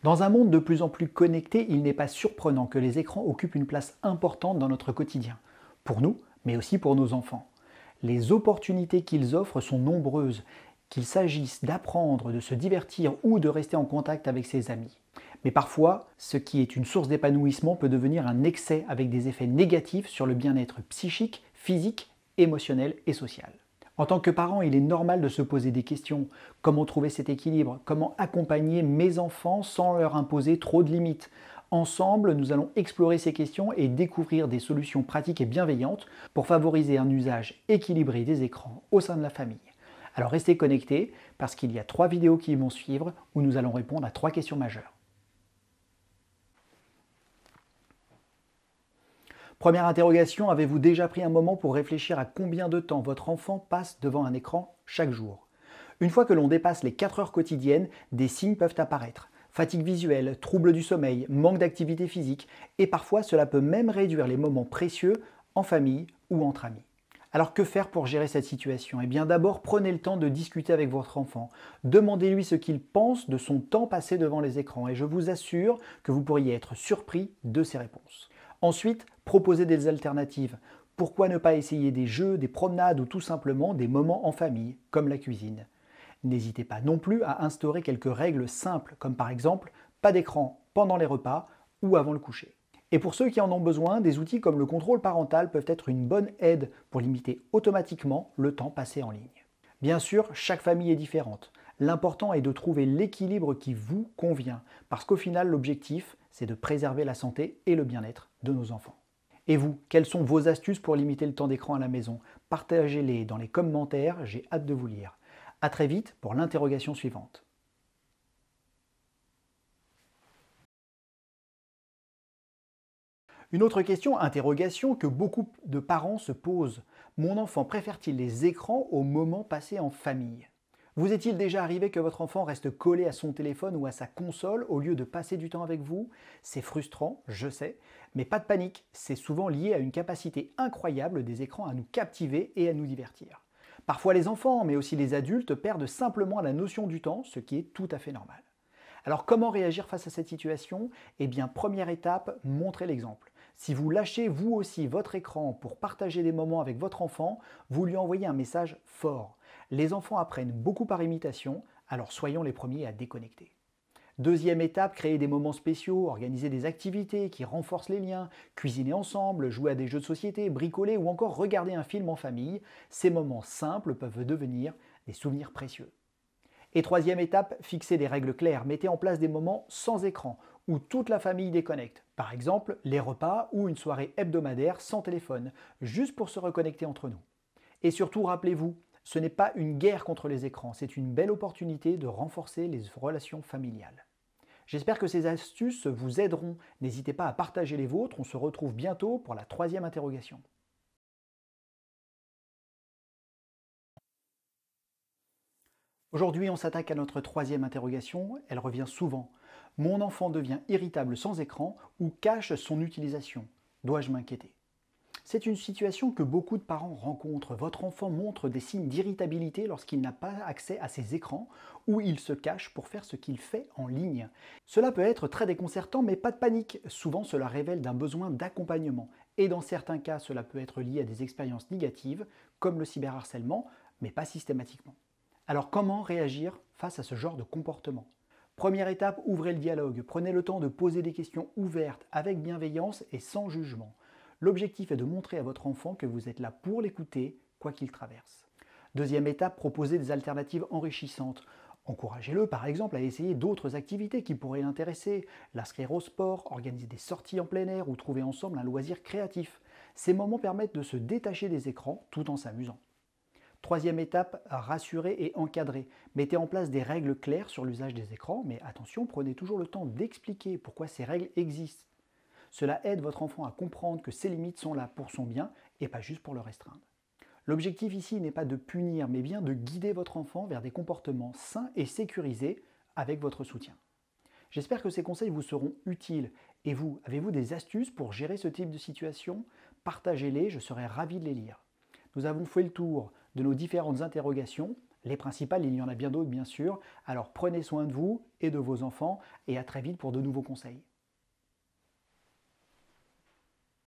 Dans un monde de plus en plus connecté, il n'est pas surprenant que les écrans occupent une place importante dans notre quotidien, pour nous, mais aussi pour nos enfants. Les opportunités qu'ils offrent sont nombreuses, qu'il s'agisse d'apprendre, de se divertir ou de rester en contact avec ses amis. Mais parfois, ce qui est une source d'épanouissement peut devenir un excès avec des effets négatifs sur le bien-être psychique, physique, émotionnel et social. En tant que parent, il est normal de se poser des questions. Comment trouver cet équilibre? Comment accompagner mes enfants sans leur imposer trop de limites? Ensemble, nous allons explorer ces questions et découvrir des solutions pratiques et bienveillantes pour favoriser un usage équilibré des écrans au sein de la famille. Alors restez connectés parce qu'il y a 3 vidéos qui vont suivre où nous allons répondre à 3 questions majeures. Première interrogation, avez-vous déjà pris un moment pour réfléchir à combien de temps votre enfant passe devant un écran chaque jour? Une fois que l'on dépasse les 4 heures quotidiennes, des signes peuvent apparaître. Fatigue visuelle, troubles du sommeil, manque d'activité physique, et parfois cela peut même réduire les moments précieux en famille ou entre amis. Alors que faire pour gérer cette situation? Eh bien d'abord prenez le temps de discuter avec votre enfant. Demandez-lui ce qu'il pense de son temps passé devant les écrans et je vous assure que vous pourriez être surpris de ses réponses. Ensuite, proposez des alternatives. Pourquoi ne pas essayer des jeux, des promenades ou tout simplement des moments en famille, comme la cuisine? N'hésitez pas non plus à instaurer quelques règles simples, comme par exemple pas d'écran pendant les repas ou avant le coucher. Et pour ceux qui en ont besoin, des outils comme le contrôle parental peuvent être une bonne aide pour limiter automatiquement le temps passé en ligne. Bien sûr, chaque famille est différente. L'important est de trouver l'équilibre qui vous convient, parce qu'au final, l'objectif, c'est de préserver la santé et le bien-être de nos enfants. Et vous, quelles sont vos astuces pour limiter le temps d'écran à la maison? Partagez-les dans les commentaires, j'ai hâte de vous lire. A très vite pour l'interrogation suivante. Une autre question, interrogation que beaucoup de parents se posent. Mon enfant préfère-t-il les écrans aux moments passés en famille? Vous est-il déjà arrivé que votre enfant reste collé à son téléphone ou à sa console au lieu de passer du temps avec vous? C'est frustrant, je sais, mais pas de panique, c'est souvent lié à une capacité incroyable des écrans à nous captiver et à nous divertir. Parfois les enfants, mais aussi les adultes, perdent simplement la notion du temps, ce qui est tout à fait normal. Alors comment réagir face à cette situation? Eh bien, première étape, montrez l'exemple. Si vous lâchez vous aussi votre écran pour partager des moments avec votre enfant, vous lui envoyez un message fort. Les enfants apprennent beaucoup par imitation, alors soyons les premiers à déconnecter. Deuxième étape, créer des moments spéciaux, organiser des activités qui renforcent les liens, cuisiner ensemble, jouer à des jeux de société, bricoler ou encore regarder un film en famille. Ces moments simples peuvent devenir des souvenirs précieux. Et troisième étape, fixez des règles claires. Mettez en place des moments sans écran, où toute la famille déconnecte. Par exemple, les repas ou une soirée hebdomadaire sans téléphone, juste pour se reconnecter entre nous. Et surtout, rappelez-vous, ce n'est pas une guerre contre les écrans, c'est une belle opportunité de renforcer les relations familiales. J'espère que ces astuces vous aideront. N'hésitez pas à partager les vôtres. On se retrouve bientôt pour la 3e interrogation. Aujourd'hui, on s'attaque à notre 3e interrogation. Elle revient souvent. Mon enfant devient irritable sans écran ou cache son utilisation. Dois-je m'inquiéter? C'est une situation que beaucoup de parents rencontrent. Votre enfant montre des signes d'irritabilité lorsqu'il n'a pas accès à ses écrans ou il se cache pour faire ce qu'il fait en ligne. Cela peut être très déconcertant, mais pas de panique. Souvent, cela révèle d'un besoin d'accompagnement. Et dans certains cas, cela peut être lié à des expériences négatives, comme le cyberharcèlement, mais pas systématiquement. Alors comment réagir face à ce genre de comportement? Première étape, ouvrez le dialogue. Prenez le temps de poser des questions ouvertes, avec bienveillance et sans jugement. L'objectif est de montrer à votre enfant que vous êtes là pour l'écouter, quoi qu'il traverse. Deuxième étape, proposez des alternatives enrichissantes. Encouragez-le par exemple à essayer d'autres activités qui pourraient l'intéresser, l'inscrire au sport, organiser des sorties en plein air ou trouver ensemble un loisir créatif. Ces moments permettent de se détacher des écrans tout en s'amusant. Troisième étape, rassurer et encadrer. Mettez en place des règles claires sur l'usage des écrans, mais attention, prenez toujours le temps d'expliquer pourquoi ces règles existent. Cela aide votre enfant à comprendre que ses limites sont là pour son bien et pas juste pour le restreindre. L'objectif ici n'est pas de punir, mais bien de guider votre enfant vers des comportements sains et sécurisés avec votre soutien. J'espère que ces conseils vous seront utiles. Et vous, avez-vous des astuces pour gérer ce type de situation? Partagez-les, je serai ravi de les lire. Nous avons fait le tour de nos différentes interrogations. Les principales, il y en a bien d'autres bien sûr, alors prenez soin de vous et de vos enfants et à très vite pour de nouveaux conseils.